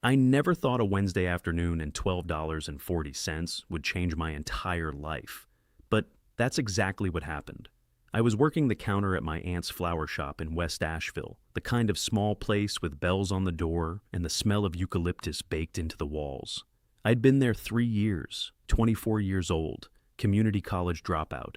I never thought a Wednesday afternoon and $12.40 would change my entire life. But that's exactly what happened. I was working the counter at my aunt's flower shop in West Asheville, the kind of small place with bells on the door and the smell of eucalyptus baked into the walls. I'd been there 3 years, 24 years old, community college dropout,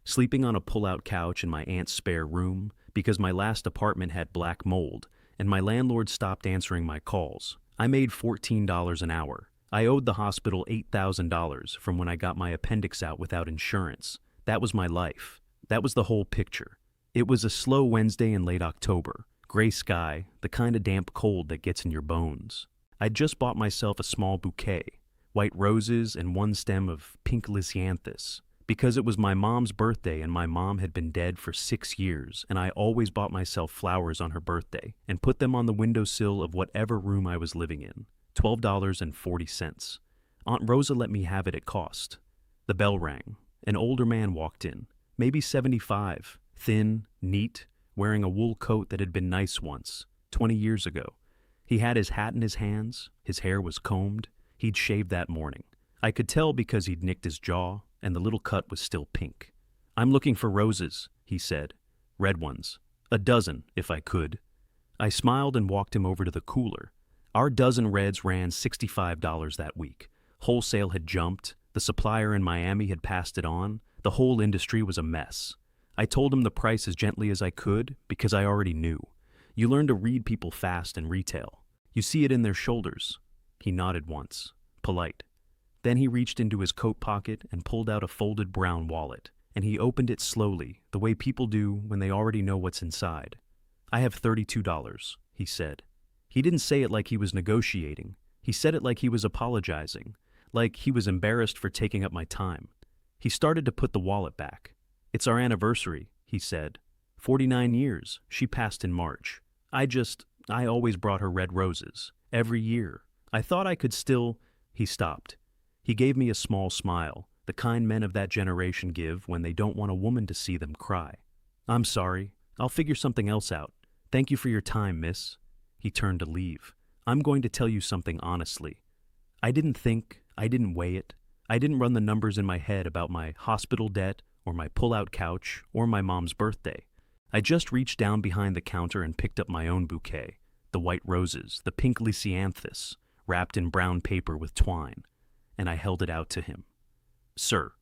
sleeping on a pull-out couch in my aunt's spare room because my last apartment had black mold and my landlord stopped answering my calls. I made $14 an hour. I owed the hospital $8,000 from when I got my appendix out without insurance. That was my life. That was the whole picture. It was a slow Wednesday in late October, gray sky, the kind of damp cold that gets in your bones. I'd just bought myself a small bouquet, white roses and one stem of pink lisianthus, because it was my mom's birthday and my mom had been dead for 6 years, and I always bought myself flowers on her birthday and put them on the windowsill of whatever room I was living in. $12.40. Aunt Rosa let me have it at cost. The bell rang. An older man walked in, maybe 75, thin, neat, wearing a wool coat that had been nice once, 20 years ago. He had his hat in his hands, his hair was combed, he'd shaved that morning. I could tell because he'd nicked his jaw, and the little cut was still pink. "I'm looking for roses," he said. "Red ones. A dozen, if I could." I smiled and walked him over to the cooler. Our dozen reds ran $65 that week. Wholesale had jumped, the supplier in Miami had passed it on, the whole industry was a mess. I told him the price as gently as I could because I already knew. You learn to read people fast in retail. You see it in their shoulders. He nodded once, polite. Then he reached into his coat pocket and pulled out a folded brown wallet, and he opened it slowly, the way people do when they already know what's inside. "I have $32, he said. He didn't say it like he was negotiating. He said it like he was apologizing, like he was embarrassed for taking up my time. He started to put the wallet back. "It's our anniversary," he said. 49 years. She passed in March. I always brought her red roses. Every year. I thought I could still—" He stopped. He gave me a small smile, the kind men of that generation give when they don't want a woman to see them cry. "I'm sorry. I'll figure something else out. Thank you for your time, miss." He turned to leave. "I'm going to tell you something honestly. I didn't think, I didn't weigh it. I didn't run the numbers in my head about my hospital debt or my pull-out couch or my mom's birthday. I just reached down behind the counter and picked up my own bouquet, the white roses, the pink lisianthus, wrapped in brown paper with twine, and I held it out to him. "Sir,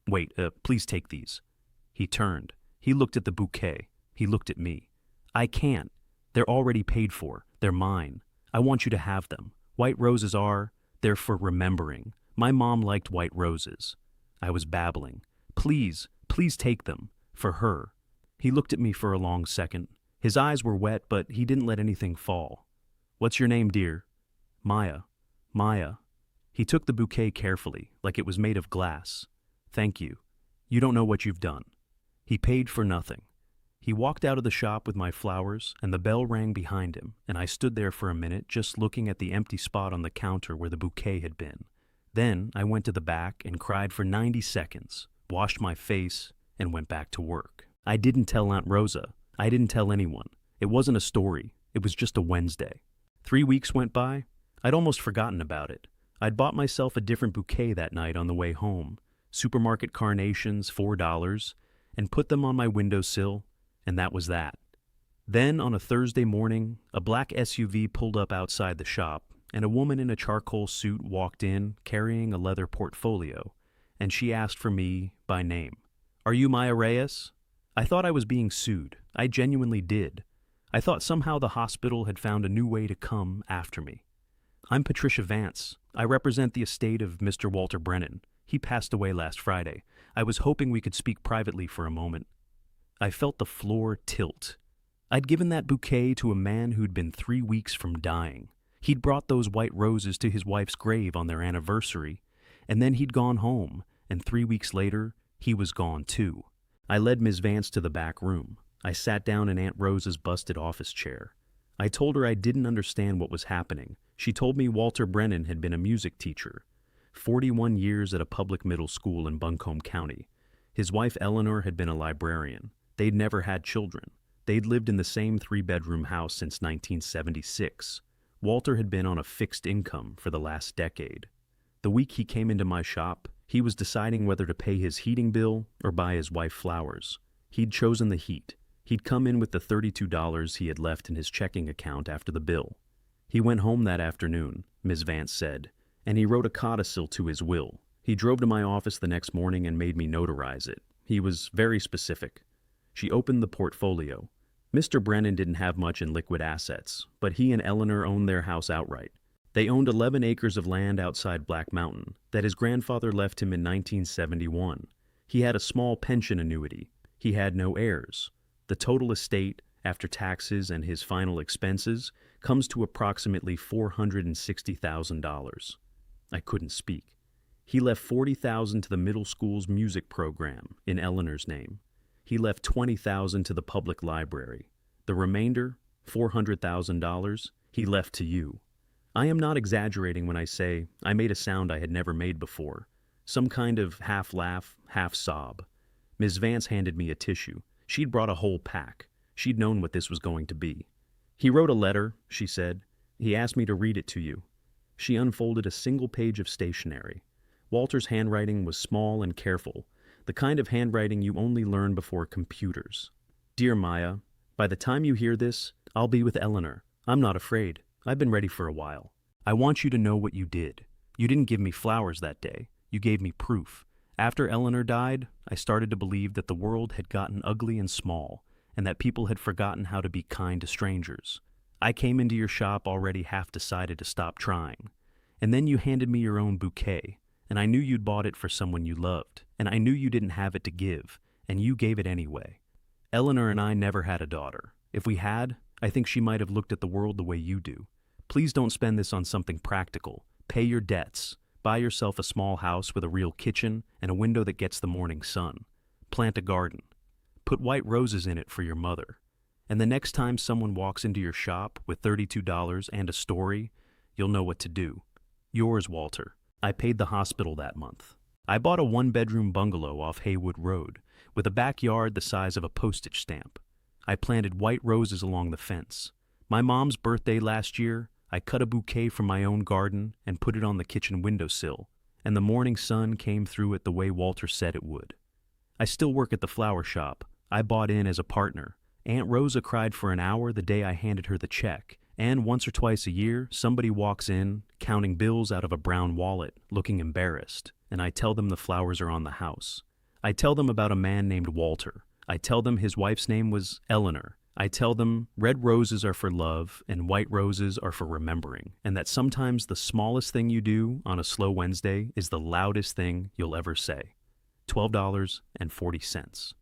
wait, please take these." He turned. He looked at the bouquet. He looked at me. "I can't. They're already paid for. They're mine. I want you to have them. White roses they're for remembering. My mom liked white roses." I was babbling. Please take them. For her." He looked at me for a long second. His eyes were wet, but he didn't let anything fall. "What's your name, dear?" "Maya." "Maya." He took the bouquet carefully, like it was made of glass. "Thank you. You don't know what you've done." He paid for nothing. He walked out of the shop with my flowers, and the bell rang behind him, and I stood there for a minute just looking at the empty spot on the counter where the bouquet had been. Then I went to the back and cried for 90 seconds, washed my face, and went back to work. I didn't tell Aunt Rosa. I didn't tell anyone. It wasn't a story. It was just a Wednesday. 3 weeks went by. I'd almost forgotten about it. I'd bought myself a different bouquet that night on the way home, supermarket carnations, $4, and put them on my windowsill, and that was that. Then, on a Thursday morning, a black SUV pulled up outside the shop, and a woman in a charcoal suit walked in, carrying a leather portfolio, and she asked for me by name. "Are you Maya Reyes?" I thought I was being sued. I genuinely did. I thought somehow the hospital had found a new way to come after me. "I'm Patricia Vance. I represent the estate of Mr. Walter Brennan. He passed away last Friday. I was hoping we could speak privately for a moment." I felt the floor tilt. I'd given that bouquet to a man who'd been 3 weeks from dying. He'd brought those white roses to his wife's grave on their anniversary, and then he'd gone home, and 3 weeks later, he was gone too. I led Ms. Vance to the back room. I sat down in Aunt Rosa's busted office chair. I told her I didn't understand what was happening. She told me Walter Brennan had been a music teacher, 41 years at a public middle school in Buncombe County. His wife Eleanor had been a librarian. They'd never had children. They'd lived in the same 3-bedroom house since 1976. Walter had been on a fixed income for the last decade. The week he came into my shop, he was deciding whether to pay his heating bill or buy his wife flowers. He'd chosen the heat. He'd come in with the $32 he had left in his checking account after the bill. He went home that afternoon, Ms. Vance said, and he wrote a codicil to his will. He drove to my office the next morning and made me notarize it. He was very specific. She opened the portfolio. Mr. Brennan didn't have much in liquid assets, but he and Eleanor owned their house outright. They owned 11 acres of land outside Black Mountain that his grandfather left him in 1971. He had a small pension annuity. He had no heirs. The total estate, after taxes and his final expenses, comes to approximately $460,000. I couldn't speak. He left $40,000 to the middle school's music program in Eleanor's name. He left $20,000 to the public library. The remainder, $400,000, he left to you. I am not exaggerating when I say I made a sound I had never made before. Some kind of half laugh, half sob. Ms. Vance handed me a tissue. She'd brought a whole pack. She'd known what this was going to be. He wrote a letter, she said. He asked me to read it to you. She unfolded a single page of stationery. Walter's handwriting was small and careful, the kind of handwriting you only learn before computers. Dear Maya, by the time you hear this, I'll be with Eleanor. I'm not afraid. I've been ready for a while. I want you to know what you did. You didn't give me flowers that day. You gave me proof. After Eleanor died, I started to believe that the world had gotten ugly and small, and that people had forgotten how to be kind to strangers. I came into your shop already half decided to stop trying. And then you handed me your own bouquet, and I knew you'd bought it for someone you loved, and I knew you didn't have it to give, and you gave it anyway. Eleanor and I never had a daughter. If we had, I think she might have looked at the world the way you do. Please don't spend this on something practical. Pay your debts. Buy yourself a small house with a real kitchen and a window that gets the morning sun. Plant a garden. Put white roses in it for your mother. And the next time someone walks into your shop with $32 and a story, you'll know what to do. Yours, Walter. I paid the hospital that month. I bought a one-bedroom bungalow off Haywood Road with a backyard the size of a postage stamp. I planted white roses along the fence. My mom's birthday last year, I cut a bouquet from my own garden and put it on the kitchen windowsill, and the morning sun came through it the way Walter said it would. I still work at the flower shop. I bought in as a partner. Aunt Rosa cried for an hour the day I handed her the check, and once or twice a year, somebody walks in, counting bills out of a brown wallet, looking embarrassed, and I tell them the flowers are on the house. I tell them about a man named Walter. I tell them his wife's name was Eleanor. I tell them red roses are for love and white roses are for remembering, and that sometimes the smallest thing you do on a slow Wednesday is the loudest thing you'll ever say. $12.40.